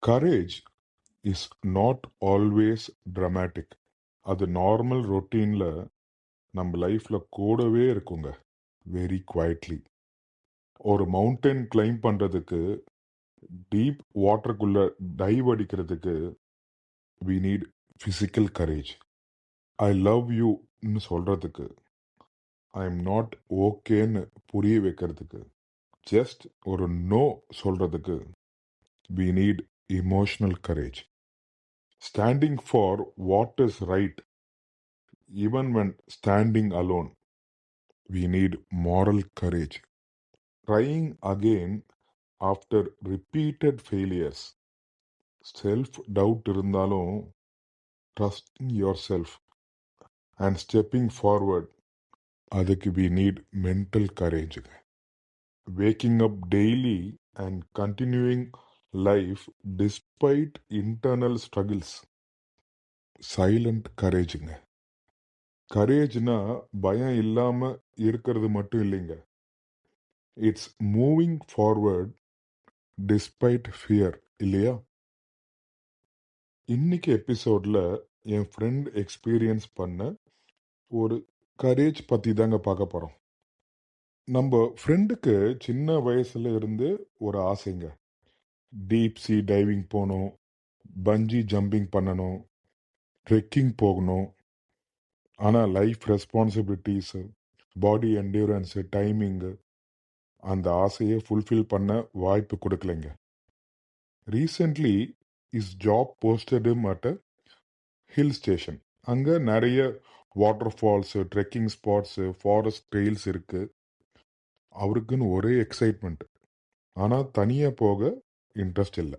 Courage is not always dramatic. அது normal ரொட்டீன்ல நம்ம லைஃப்ல கூடவே இருக்குங்க. Very quietly. ஒரு மவுண்டன் கிளைம் பண்றதுக்கு, டீப் வாட்டருக்குள்ள டைவ் அடிக்கிறதுக்கு we need physical courage. I love யூன்னு சொல்றதுக்கு, ஐ எம் நாட் ஓகேன்னு புரிய வைக்கிறதுக்கு, ஜஸ்ட் ஒரு நோ சொல்றதுக்கு we need emotional courage. Standing for what is right, even when standing alone, we need moral courage. Trying again after repeated failures, self doubt இருந்தாலும் trusting yourself and stepping forward, அதுக்கு we need mental courage. Waking up daily and continuing life despite internal struggles, silent courageங்க. கரேஜ்னா பயம் இல்லாம இருக்கிறது மட்டும் இல்லைங்க, it's moving forward despite fear, இல்லையா? இன்னைக்கு எபிசோட்ல என் ஃப்ரெண்ட் எக்ஸ்பீரியன்ஸ் பண்ண ஒரு கரேஜ் பத்தி தாங்க பார்க்க போறோம். நம்ம ஃப்ரெண்டுக்கு சின்ன வயசுல இருந்து ஒரு ஆசைங்க, டீப் சி டைவிங் போகணும், பஞ்சி ஜம்பிங் பண்ணணும், ட்ரெக்கிங் போகணும். ஆனால் life responsibilities, body endurance, timing அந்த ஆசையை ஃபுல்ஃபில் பண்ண வாய்ப்பு கொடுக்கலைங்க. Recently is job posted at hill station. அங்கே நிறைய waterfalls, trekking spots, forest trails இருக்கு. அவருக்குன்னு ஒரே எக்ஸைட்மெண்ட், ஆனால் தனியாக போக இன்ட்ரெஸ்ட் இல்லை.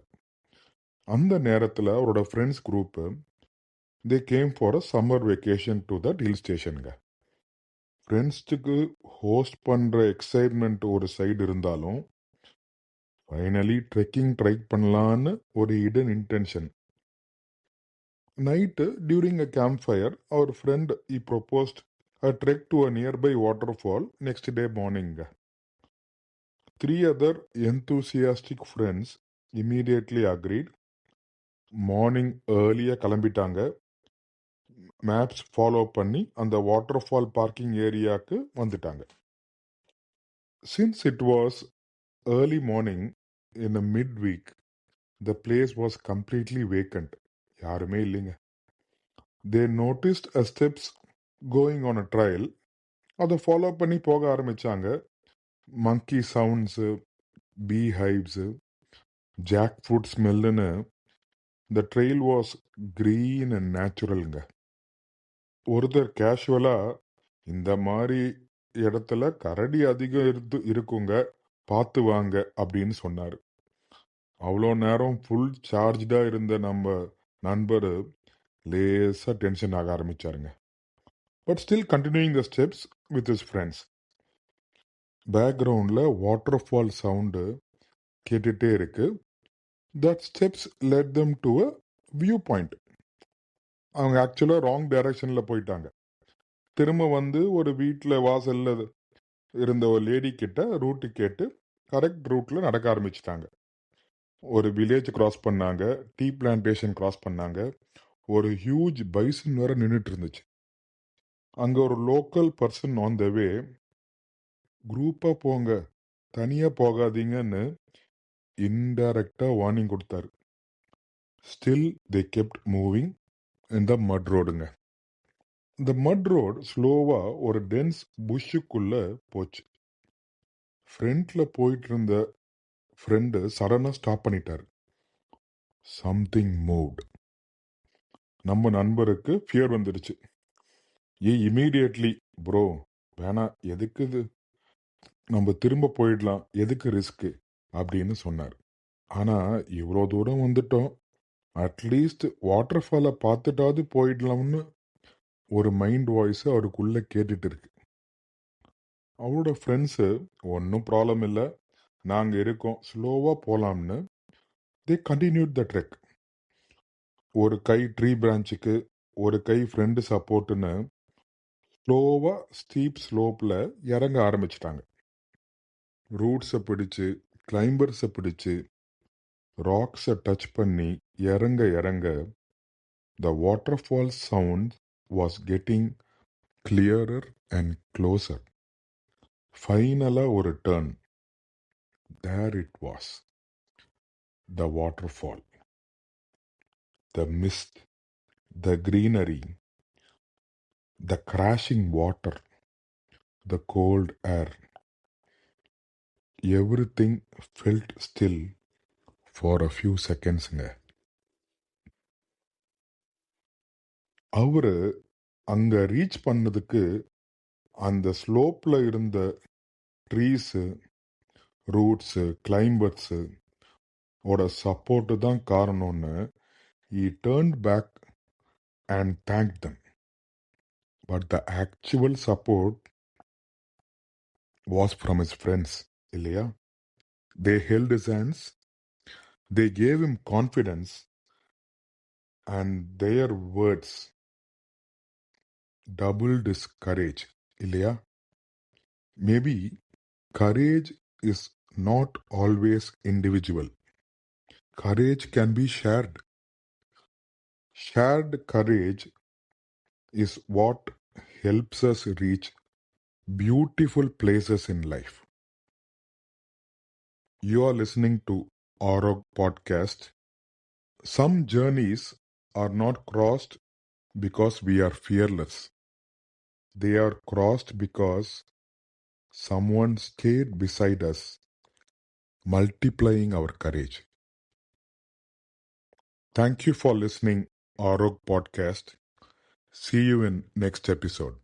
அந்த நேரத்தில் அவரோட friends group they came for a summer vacation to that hill ஸ்டேஷனுங்க. ஃப்ரெண்ட்ஸுக்கு ஹோஸ்ட் பண்ணுற எக்ஸைட்மெண்ட் ஒரு சைடு இருந்தாலும், ஃபைனலி ட்ரெக்கிங் ட்ரை பண்ணலான்னு ஒரு hidden intention. Night during a campfire அவர் ஃப்ரெண்ட் இ proposed a trek to a nearby waterfall next day morning. 3 other enthusiastic friends immediately agreed. Morning ஏர்லியாக கிளம்பிட்டாங்க. Maps follow பண்ணி அந்த water fall parking ஏரியாவுக்கு வந்துட்டாங்க. Since it was early morning in a mid week, the place was completely vacant. யாருமே இல்லைங்க. They noticed a steps going on a trail. அதை follow பண்ணி போக ஆரம்பித்தாங்க. Monkey sounds, beehives, jackfruit ஸ்மெல்லுன்னு the trail was green and நேச்சுரலுங்க. ஒருத்தர் கேஷுவலாக, இந்த மாதிரி இடத்துல கரடி அதிகம் இருக்குங்க, பார்த்து வாங்க அப்படின்னு சொன்னார். அவ்வளோ நேரம் ஃபுல் சார்ஜாக இருந்த நம்ம நண்பர் லேசாக டென்ஷன் ஆக ஆரம்பித்தாருங்க. But still continuing the steps with his friends. பேக்ரவுண்டில் வாட்டர் ஃபால் சவுண்டு கேட்டுகிட்டே இருக்கு. That steps led them to a viewpoint. அவங்க ஆக்சுவலாக ராங் டைரக்ஷனில் போயிட்டாங்க. திரும்ப வந்து ஒரு வீட்டில் வாசலில் இருந்த ஒரு லேடி கிட்ட ரூட்டு கேட்டு கரெக்ட் ரூட்டில் நடக்க ஆரம்பிச்சிட்டாங்க. ஒரு வில்லேஜ் கிராஸ் பண்ணாங்க, டீ பிளான்டேஷன் கிராஸ் பண்ணாங்க. ஒரு ஹியூஜ் பைசன் வேற நின்றுட்டு இருந்துச்சு. அங்கே ஒரு local person on the way, குரூப்பாக போங்க, தனியாக போகாதீங்கன்னு இன்டைரக்டாக வார்னிங் கொடுத்தாரு. Still they kept moving in the mud ரோடுங்க. இந்த மட் ரோடு ஸ்லோவாக ஒரு டென்ஸ் புஷ்ஷுக்குள்ளே போச்சு. ஃப்ரண்ட்டில் போயிட்டு இருந்த ஃப்ரெண்டு சடனாக ஸ்டாப் பண்ணிட்டார். Something moved. நம்ம நண்பருக்கு ஃபியர் வந்துடுச்சு. இமீடியட்லி, ப்ரோ வேணாம், எதுக்கு இது, நம்ம திரும்ப போயிடலாம், எதுக்கு ரிஸ்க்கு அப்படின்னு சொன்னார். ஆனால் இவ்வளோ தூரம் வந்துட்டோம், அட்லீஸ்ட் வாட்டர் ஃபாலை பார்த்துட்டாவது போயிடலாம்னு ஒரு மைண்ட் வாய்ஸ் அவருக்குள்ளே கேட்டுட்டு இருக்கு. அவரோட ஃப்ரெண்ட்ஸு ஒன்றும் ப்ராப்ளம் இல்லை, நாங்கள் இருக்கோம், ஸ்லோவாக போகலாம்னு தே கண்டினியூட் த ட்ரெக். ஒரு கை ட்ரீ பிரான்ச்சுக்கு, ஒரு கை ஃப்ரெண்டு சப்போர்ட்டுன்னு ஸ்லோவாக ஸ்டீப் ஸ்லோப்பில் இறங்க ஆரம்பிச்சிட்டாங்க. ரூட்ஸை பிடிச்சு, கிளைம்பர்ஸை பிடிச்சு, ராக்ஸை டச் பண்ணி இறங்க இறங்க the waterfall sound was getting clearer and closer. ஃபைனலா ஒரு turn. There it was. The waterfall. The mist. The greenery. The crashing water. The cold air. Everything felt still for a few secondsங்க. அவரு அங்க reach பண்ணதுக்கு அந்த ஸ்லோப்ல இருந்த trees, roots, கிளைம்பர்ஸு ஓட support தான் காரணம்னு he turned back and thanked them. But the actual support was from his friends, இல்லையா? They held his hands, they gave him confidence, and their words doubled his courage, இல்லையா? Maybe courage is not always individual. Courage can be shared. Shared courage is what helps us reach beautiful places in life. You are listening to Aurog Podcast. Some journeys are not crossed because we are fearless. They are crossed because someone stayed beside us, multiplying our courage. Thank you for listening Aurog Podcast. See you in next episode.